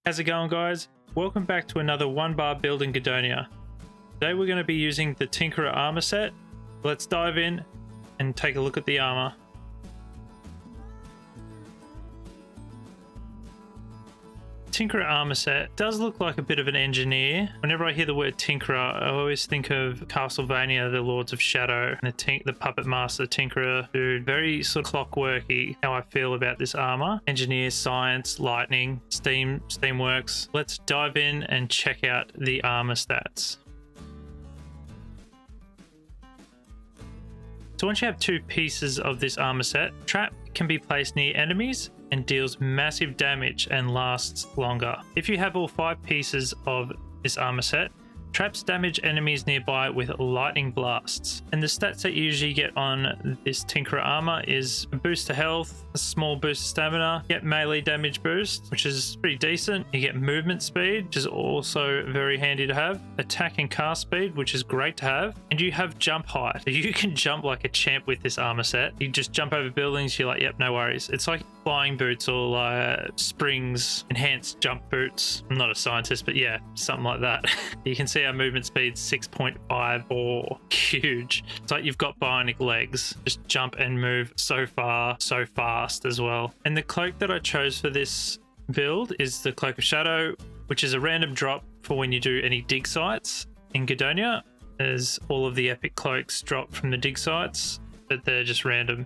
How's it going, guys? Welcome back to another one bar build in Gedonia. Today we're going to be using the Tinkerer armor set. Let's dive in and take a look at the armor. Tinkerer armor set does look like a bit of an engineer. Whenever I hear the word Tinkerer, I always think of Castlevania, the Lords of Shadow, and the Puppet Master Tinkerer, dude. Very sort of clockworky how I feel about this armor. Engineer, science, lightning, steamworks. Let's dive in and check out the armor stats. So once you have two pieces of this armor set, trap can be placed near enemies and deals massive damage and lasts longer. If you have all 5 pieces of this armor set, traps damage enemies nearby with lightning blasts. And the stats that you usually get on this Tinkerer armor is a boost to health, a small boost to stamina, get melee damage boost, which is pretty decent. You get movement speed, which is also very handy to have, attack and cast speed, which is great to have, and you have jump height. So you can jump like a champ with this armor set. You just jump over buildings, you're like, yep, no worries. It's like flying boots or springs, enhanced jump boots. I'm not a scientist, but yeah, something like that. You can see our movement speed 6.5 or huge. It's like you've got bionic legs. Just jump and move so far, so fast as well. And the cloak that I chose for this build is the Cloak of Shadow, which is a random drop for when you do any dig sites in Gedonia, as all of the epic cloaks drop from the dig sites, but they're just random.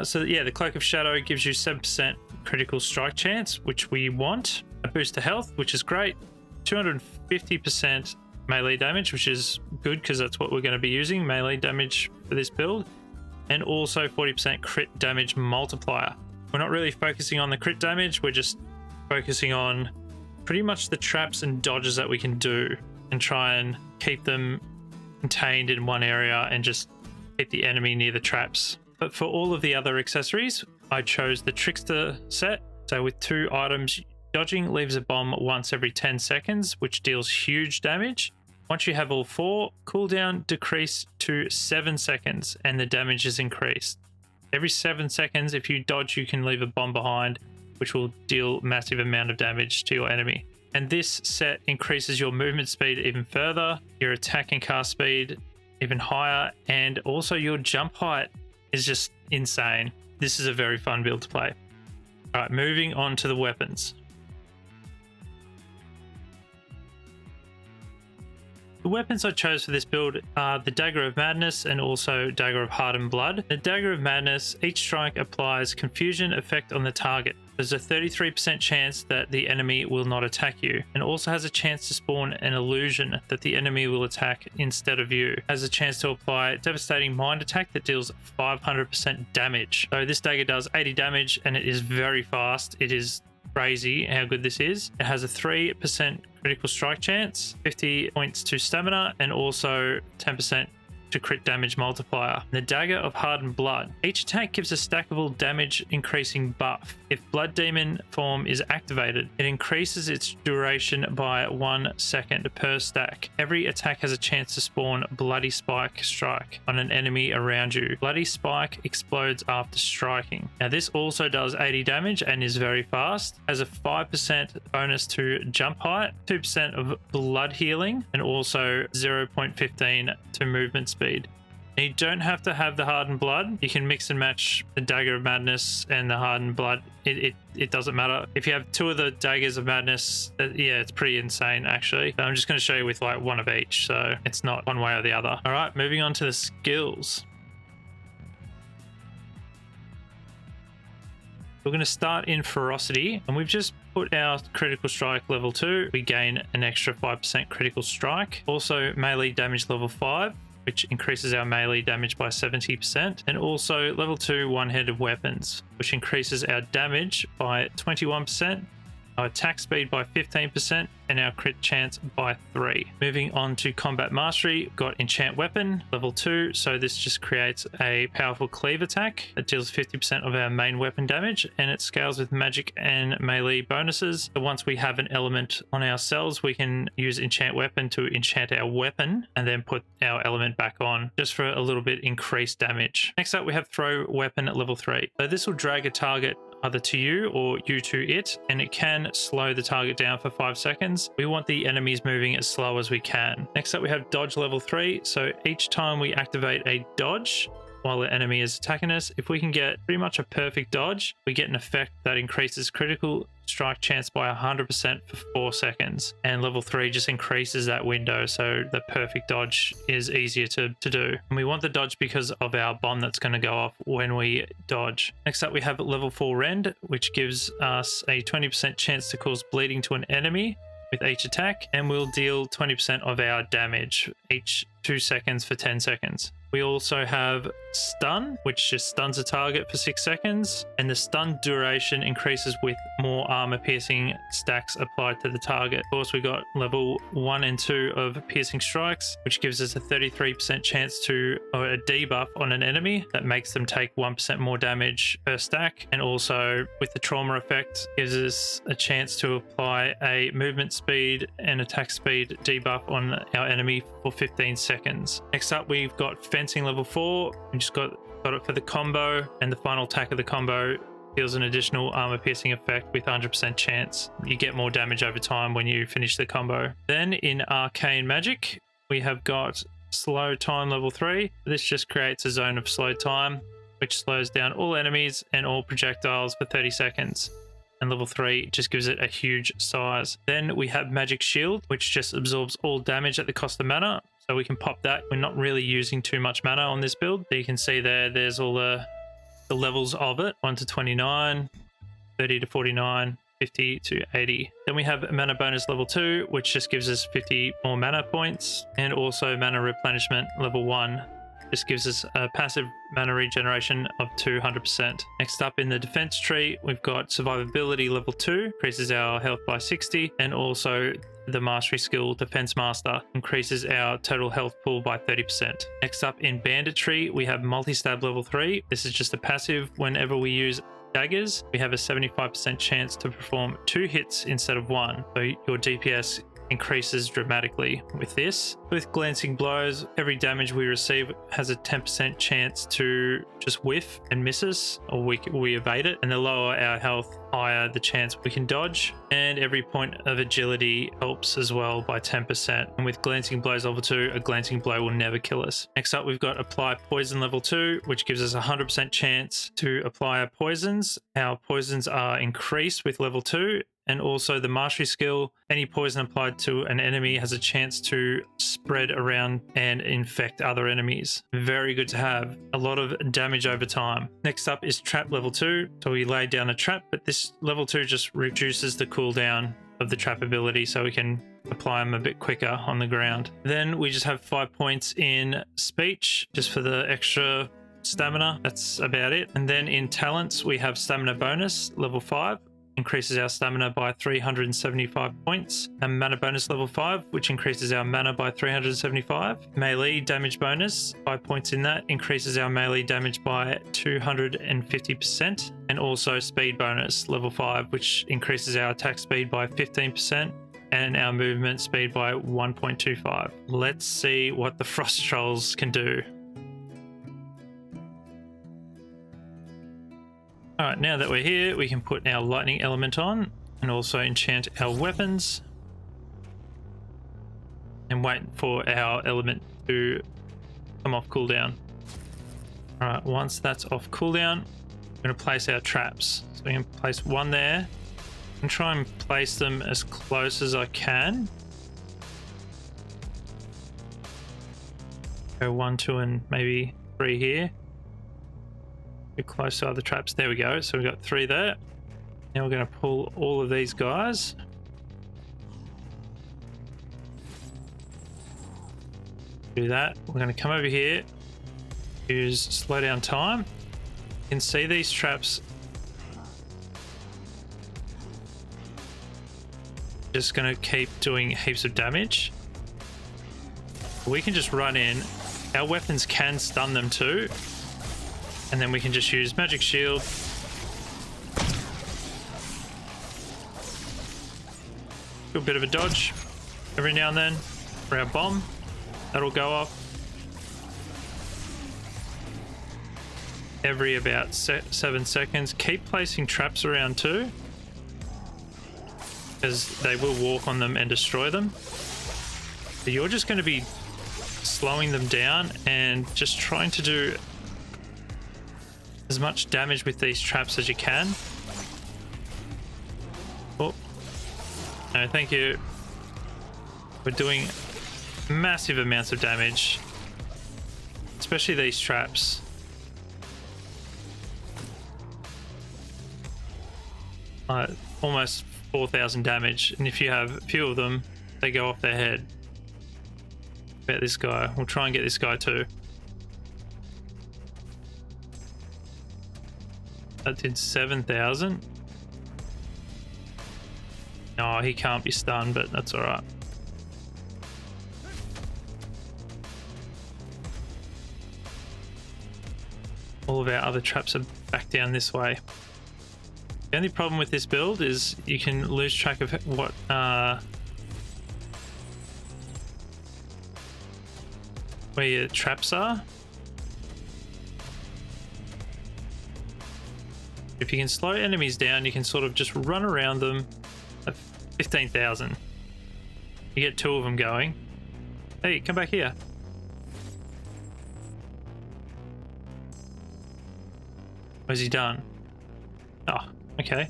So yeah, the Cloak of Shadow gives you 7% critical strike chance, which we want. A boost to health, which is great. 250% melee damage, which is good because that's what we're going to be using, melee damage for this build. And also 40% crit damage multiplier. We're not really focusing on the crit damage, we're just focusing on pretty much the traps and dodges that we can do and try and keep them contained in one area and just keep the enemy near the traps. But for all of the other accessories, I chose the Trickster set. So with 2 items, dodging leaves a bomb once every 10 seconds, which deals huge damage. Once you have all 4, cooldown decreased to 7 seconds and the damage is increased. Every 7 seconds, if you dodge, you can leave a bomb behind, which will deal massive amount of damage to your enemy. And this set increases your movement speed even further, your attack and cast speed even higher, and also your jump height is just insane. This is a very fun build to play. All right, moving on to the weapons. The weapons I chose for this build are the Dagger of Madness and also Dagger of Hardened Blood. The Dagger of Madness, each strike applies confusion effect on the target. There's a 33% chance that the enemy will not attack you, and also has a chance to spawn an illusion that the enemy will attack instead of you. Has a chance to apply devastating mind attack that deals 500% damage. So this dagger does 80 damage and it is very fast. It is crazy how good this is. It has a 3% critical strike chance, 50 points to stamina, and also 10% to crit damage multiplier. The Dagger of Hardened Blood. Each attack gives a stackable damage increasing buff. If Blood Demon form is activated, it increases its duration by 1 second per stack. Every attack has a chance to spawn Bloody Spike strike on an enemy around you. Bloody Spike explodes after striking. Now this also does 80 damage and is very fast. Has a 5% bonus to jump height, 2% of blood healing, and also 0.15 to movement speed. You don't have to have the Hardened Blood. You can mix and match the Dagger of Madness and the Hardened Blood. It doesn't matter. If you have 2 of the Daggers of Madness, yeah, it's pretty insane actually. I'm just going to show you with like 1 of each, so it's not one way or the other. All right, moving on to the skills. We're going to start in Ferocity, and we've just put our critical strike level 2. We gain an extra 5% critical strike. Also melee damage level 5, which increases our melee damage by 70%, and also level 2 one-handed weapons, which increases our damage by 21%, our attack speed by 15%, and our crit chance by 3. Moving on to Combat Mastery, we've got Enchant Weapon, level 2, so this just creates a powerful cleave attack that deals 50% of our main weapon damage, and it scales with magic and melee bonuses. So once we have an element on ourselves, we can use Enchant Weapon to enchant our weapon, and then put our element back on, just for a little bit increased damage. Next up, we have Throw Weapon at level 3. So this will drag a target either to you or you to it, and it can slow the target down for 5 seconds. We want the enemies moving as slow as we can. Next up, we have dodge level 3. So each time we activate a dodge while the enemy is attacking us, if we can get pretty much a perfect dodge, we get an effect that increases critical strike chance by 100% for 4 seconds. And level 3 just increases that window, so the perfect dodge is easier to do. And we want the dodge because of our bomb that's going to go off when we dodge. Next up, we have level 4 rend, which gives us a 20% chance to cause bleeding to an enemy with each attack, and we'll deal 20% of our damage each 2 seconds for 10 seconds. We also have stun, which just stuns a target for 6 seconds, and the stun duration increases with more armor piercing stacks applied to the target. Of course, we got level 1 and 2 of piercing strikes, which gives us a 33% chance to, or a debuff on an enemy that makes them take 1% more damage per stack, and also with the trauma effect gives us a chance to apply a movement speed and attack speed debuff on our enemy for 15 seconds. Next up, we've got fencing level 4. We just got it for the combo, and the final attack of the combo deals an additional armor piercing effect with 100% chance. You get more damage over time when you finish the combo. Then in arcane magic, we have got slow time level 3. This just creates a zone of slow time, which slows down all enemies and all projectiles for 30 seconds. And level 3 just gives it a huge size. Then we have magic shield, which just absorbs all damage at the cost of mana. So we can pop that. We're not really using too much mana on this build. So you can see there's all the levels of it. 1 to 29, 30 to 49, 50 to 80. Then we have mana bonus level 2, which just gives us 50 more mana points. And also mana replenishment level 1. This gives us a passive mana regeneration of 200%. Next up in the defense tree, we've got survivability level 2, increases our health by 60, and also the mastery skill Defense Master increases our total health pool by 30%. Next up in banditry, we have multi-stab level 3. This is just a passive. Whenever we use daggers, we have a 75% chance to perform 2 hits instead of 1. So your DPS increases dramatically with this. With glancing blows, every damage we receive has a 10% chance to just whiff and miss us, or we evade it. And the lower our health, higher the chance we can dodge. And every point of agility helps as well by 10%. And with glancing blows level 2, a glancing blow will never kill us. Next up, we've got apply poison level 2, which gives us a 100% chance to apply our poisons. Our poisons are increased with level 2. And also the mastery skill, any poison applied to an enemy has a chance to spread around and infect other enemies. Very good to have. A lot of damage over time. Next up is trap level 2. So we lay down a trap, but this level 2 just reduces the cooldown of the trap ability so we can apply them a bit quicker on the ground. Then we just have 5 points in speech just for the extra stamina. That's about it. And then in talents, we have stamina bonus level 5. Increases our stamina by 375 points, and mana bonus level 5, which increases our mana by 375. Melee damage bonus, 5 points in that, increases our melee damage by 250%, and also speed bonus level 5, which increases our attack speed by 15% and our movement speed by 1.25. Let's see what the frost trolls can do. Alright, now that we're here, we can put our lightning element on and also enchant our weapons and wait for our element to come off cooldown. Alright, once that's off cooldown, we're going to place our traps. So we can place one there and try and place them as close as I can. Go 1, 2, and maybe 3 here. Close to other traps. There we go. So we've got 3 there. Now we're going to pull all of these guys. Do that. We're going to come over here. Use slow down time. You can see these traps. Just going to keep doing heaps of damage. We can just run in. Our weapons can stun them too. And then we can just use magic shield. Do a bit of a dodge every now and then for our bomb. That'll go off. every about 7 seconds. Keep placing traps around too, because they will walk on them and destroy them. But you're just going to be slowing them down and just trying to do as much damage with these traps as you can. Oh, no, thank you. We're doing massive amounts of damage, especially these traps. Almost 4,000 damage, and if you have a few of them, they go off their head. About this guy, we'll try and get this guy too. That did 7,000. No, he can't be stunned, but that's all right. All of our other traps are back down this way. The only problem with this build is you can lose track of what where your traps are. If you can slow enemies down, you can sort of just run around them at 15,000. You get 2 of them going. Hey, come back here. Where's he done? Oh, okay.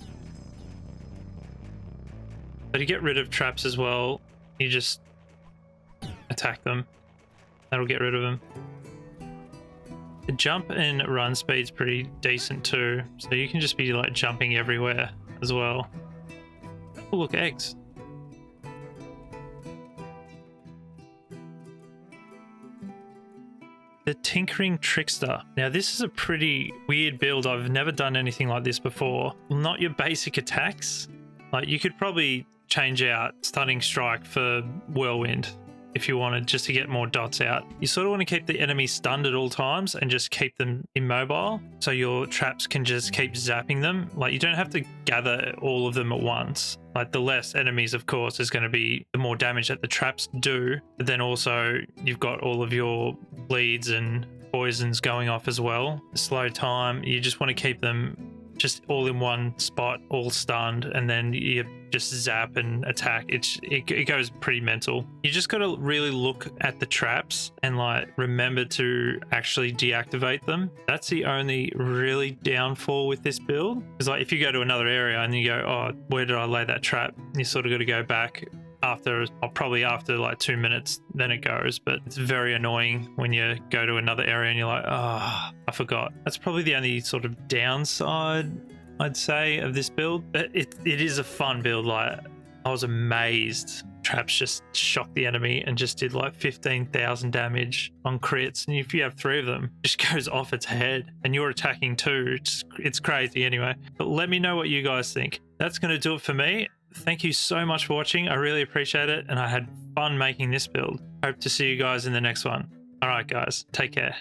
But to get rid of traps as well, you just attack them. That'll get rid of them. The jump and run speed's pretty decent too, so you can just be like jumping everywhere as well. Oh, look, eggs. The Tinkering Trickster. Now this is a pretty weird build. I've never done anything like this before. Not your basic attacks. Like you could probably change out Stunning Strike for Whirlwind if you wanted, just to get more dots out. You sort of want to keep the enemy stunned at all times and just keep them immobile, so your traps can just keep zapping them. Like you don't have to gather all of them at once. Like the less enemies, of course, is going to be the more damage that the traps do, but then also you've got all of your bleeds and poisons going off as well. Slow time, you just want to keep them just all in one spot, all stunned, and then you just zap and attack. It goes pretty mental. You just got to really look at the traps and like remember to actually deactivate them. That's the only really downfall with this build, because like if you go to another area and you go, oh, where did I lay that trap, you sort of got to go back after, probably after like 2 minutes, then it goes. But it's very annoying when you go to another area and you're like, oh, I forgot. That's probably the only sort of downside I'd say of this build. But it is a fun build. Like I was amazed. Traps just shocked the enemy and just did like 15,000 damage on crits, and if you have 3 of them, it just goes off its head and you're attacking too. It's crazy anyway. But let me know what you guys think. That's going to do it for me. Thank you so much for watching. I really appreciate it, and I had fun making this build. Hope to see you guys in the next one. All right, guys, take care.